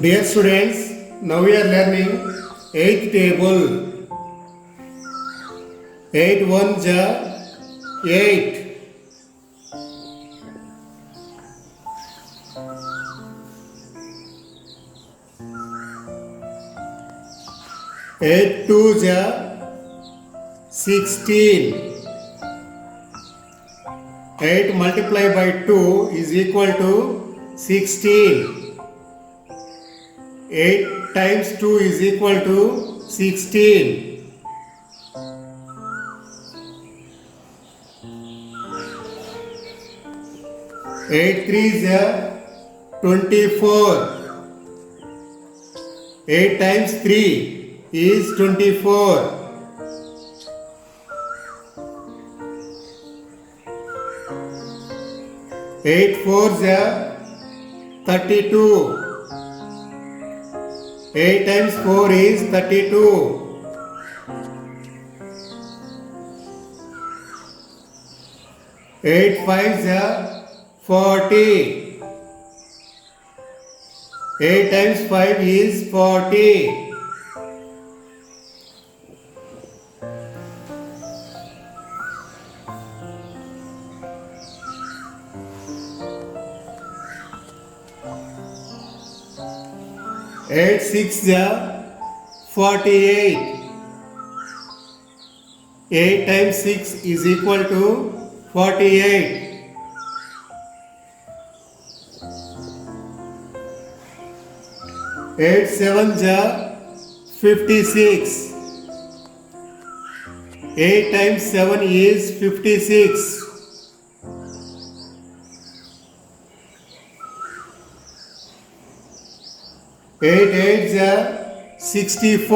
Dear students, now we are learning 8th table. 8 1 ja 8. 8 2 ja 16. 8 multiplied by 2 is equal to 16. 8 times 2 is equal to 16. 8 3 is 24. 8 times 3 is 24. 8 4 is 32. 8 times 4 is 32. 8 5 is 40. 8 times 5 is 40. 8 6 is 48. 8 times 6 is equal to 48. 8 7 is 56. 8 times 7 is 56. 8 8 is 64.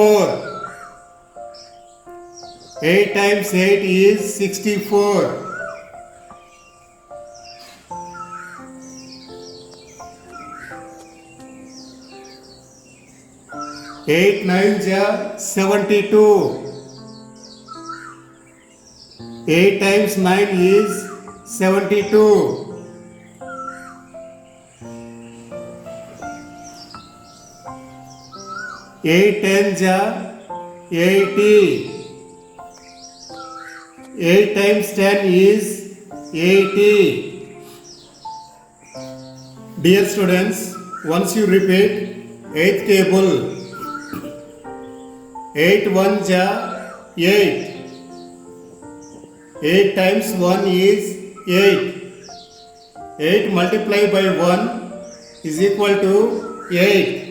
8 times 8 is 64. 8 9 is 72. 8 times 9 is 72. 8 10 is 80. 8 times 10 is 80. Dear students, once you repeat 8th table. 8 1 is 8. 8 times 1 is 8. 8 multiplied by 1 is equal to 8.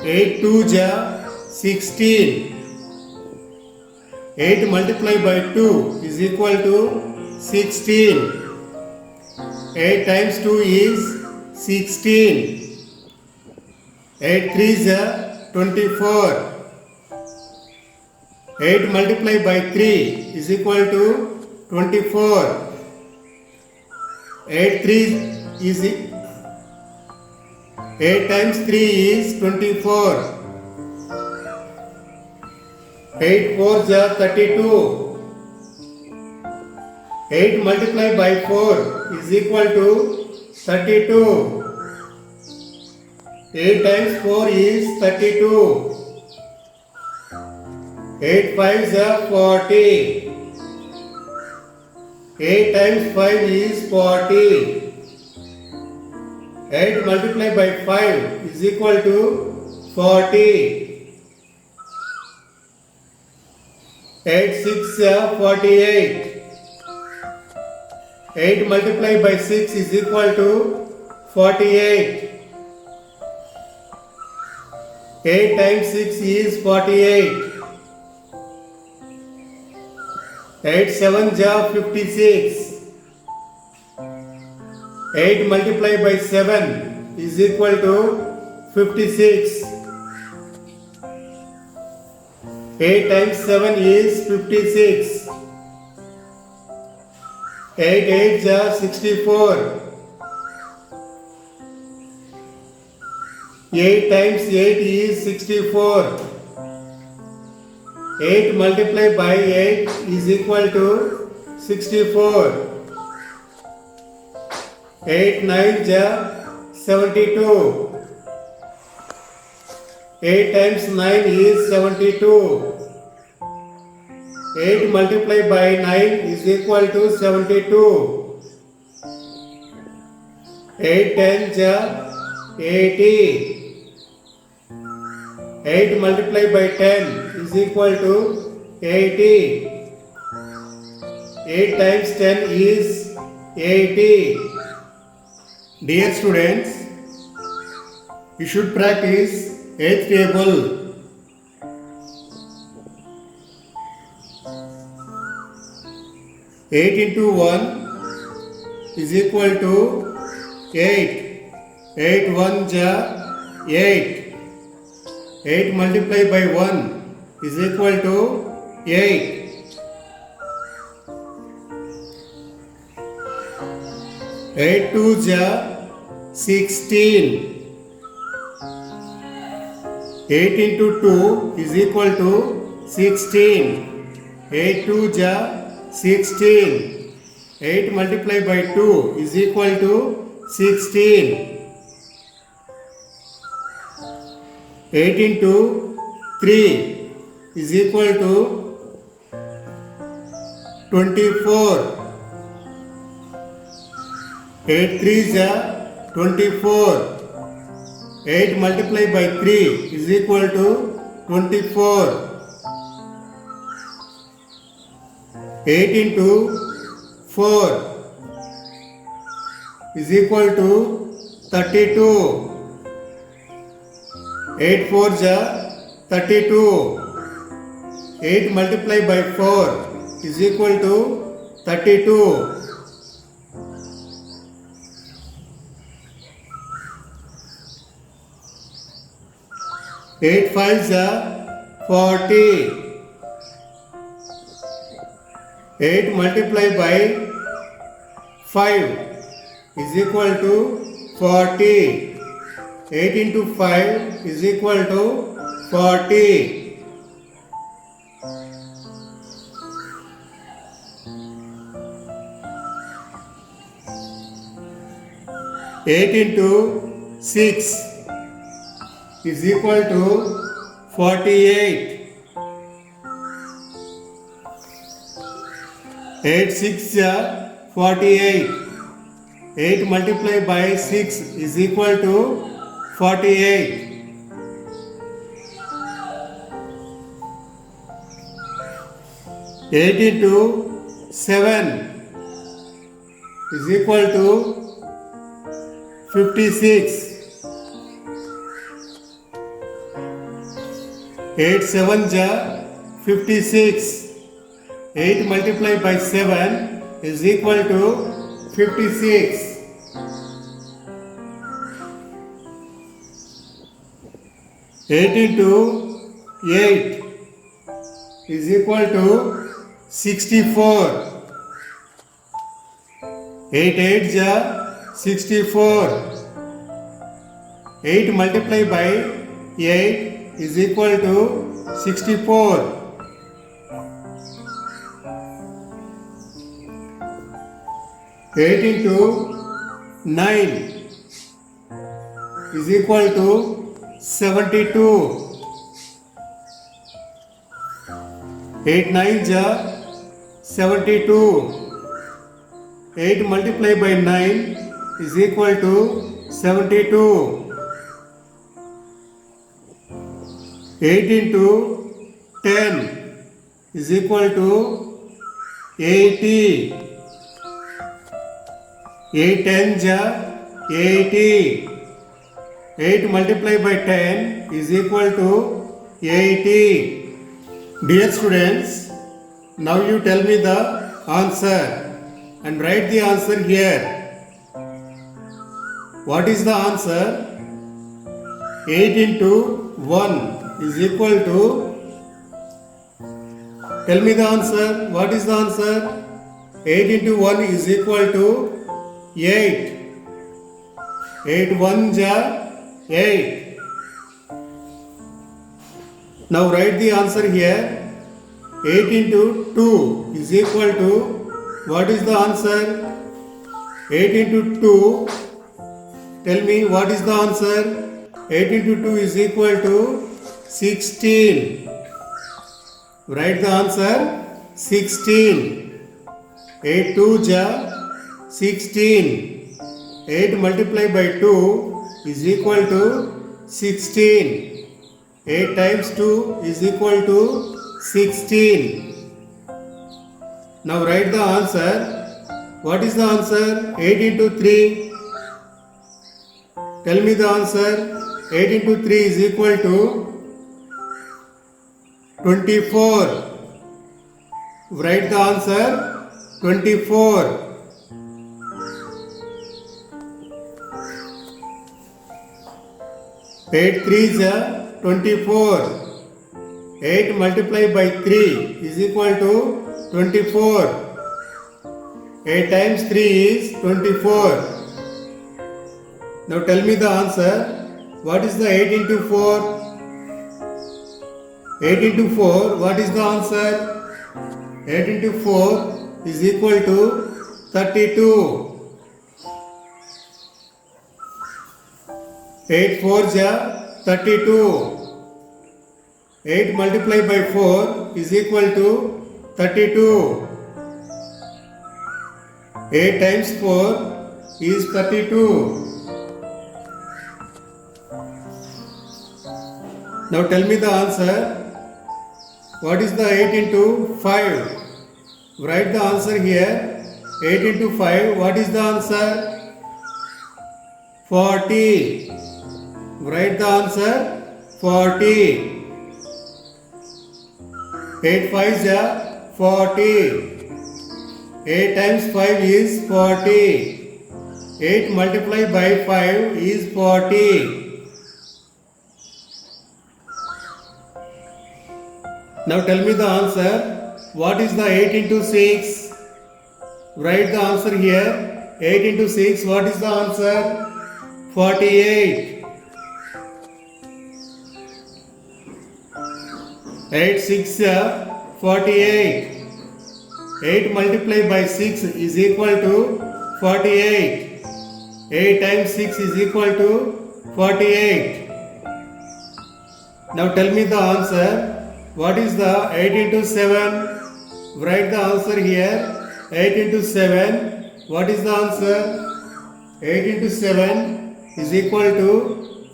8 2 is 16. 8 multiplied by 2 is equal to 16. 8 times 2 is 16. 8 3 is 24. 8 multiplied by 3 is equal to 24. 8 3 is 8 times 3 is 24. 8 4 is 32. 8 multiplied by 4 is equal to 32. 8 times 4 is 32. 8 5 is 40. 8 times 5 is 40. 8 multiplied by 5 is equal to 40. 8 6 is 48. 8 multiplied by 6 is equal to 48. 8 times 6 is 48. 8 7 is 56. 8 multiplied by 7 is equal to 56. 8 times 7 is 56. 8 8 is 64. 8 times 8 is 64. 8 multiplied by 8 is equal to 64. 8 9 is 72. 8 times 9 is 72. 8 multiplied by 9 is equal to 72. 8 10 ja 80. 8 multiplied by 10 is equal to 80. 8 times 10 is 80. Dear students, you should practice 8th table. 8 into 1 is equal to 8. 8 1 ja 8. 8 multiplied by 1 is equal to 8. 8 2 ja 16. 8 into 2 is equal to 16. 8 2 ja 16. 8 multiplied by 2 is equal to 16. 8 into 3 is equal to 24. 8 3 is 24. 8 multiplied by 3 is equal to 24. 8 into 4 is equal to 32. 8 4 is 32. 8 multiplied by 4 is equal to 32. 8 5 is 40. 8 multiplied by 5 is equal to 40. 8 into 5 is equal to 40. 8 into 6 is equal to 48. 8 6 is 48. 8 multiplied by 6 is equal to 48. 8 into 7 is equal to 56. 8 7 is 56. 8 multiplied by 7 is equal to 56. 8 into 8 is equal to 64. 8 8 is 64. 8 multiplied by 8 is equal to 64. 8 into 9 is equal to 72. 8 9 is 72. 8 multiplied by 9 is equal to 72. 8 into 10 is equal to 80. 8 10 is 80. 8 multiplied by 10 is equal to 80. Dear students, now you tell me the answer and write the answer here. What is the answer? 8 into 1 is equal to, tell me the answer. What is the answer? 8 into 1 is equal to 8. 8 1 is 8. Now write the answer here. 8 into 2 is equal to, what is the answer? 8 into 2, tell me what is the answer? 8 into 2 is equal to 16. Write the answer 16. 8 2 ja 16. 8 multiplied by 2 is equal to 16. 8 times 2 is equal to 16. Now write the answer. What is the answer? 8 into 3. Tell me the answer. 8 into 3 is equal to 24. Write the answer 24. 8 3 is 24. 8 multiplied by 3 is equal to 24. 8 times 3 is 24. Now tell me the answer. What is the 8 into 4? 8 into 4, what is the answer? 8 into 4 is equal to 32. 8 4 ja 32. 8 multiplied by 4 is equal to 32. 8 times 4 is 32. Now tell me the answer. What is the 8 into 5? Write the answer here. 8 into 5, what is the answer? 40. Write the answer 40. 8 5 is 40. 8 times 5 is 40. 8 multiplied by 5 is 40. Now tell me the answer. What is the 8 into 6? Write the answer here. 8 into 6, what is the answer? 48. 8 6 48. 8 multiplied by 6 is equal to 48. 8 times 6 is equal to 48. Now tell me the answer. What is the 8 into 7? Write the answer here. 8 into 7. What is the answer? 8 into 7 is equal to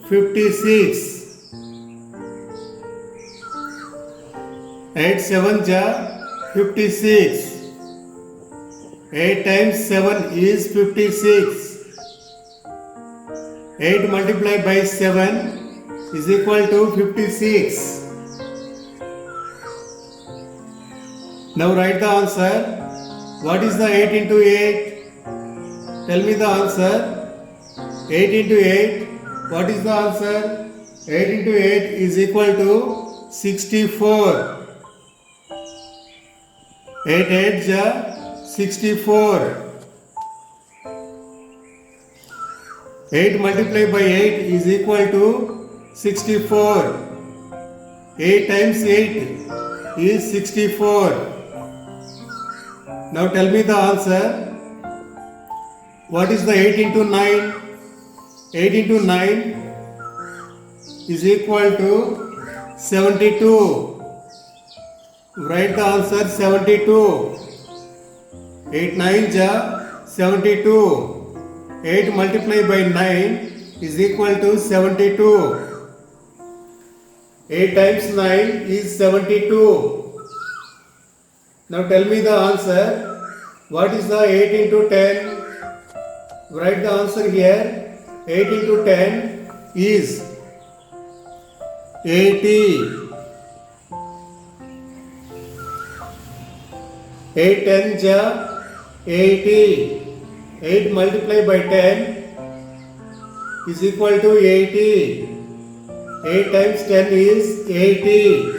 56. 8 7 ja 56. 8 times 7 is 56. 8 multiplied by 7 is equal to 56. Now write the answer. What is the 8 into 8? Tell me the answer. 8 into 8. What is the answer? 8 into 8 is equal to 64. 8 8 ja 64. 8 multiplied by 8 is equal to 64. 8 times 8 is 64. Now tell me the answer. What is the 8 into 9? 8 into 9 is equal to 72. Write the answer 72. 8 9 ja 72. 8 multiplied by 9 is equal to 72. 8 times 9 is 72. Now tell me the answer. What is the 8 into 10? Write the answer here. 8 into 10 is 80. 8 10 ja 80. 8 multiplied by 10 is equal to 80. 8 times 10 is 80.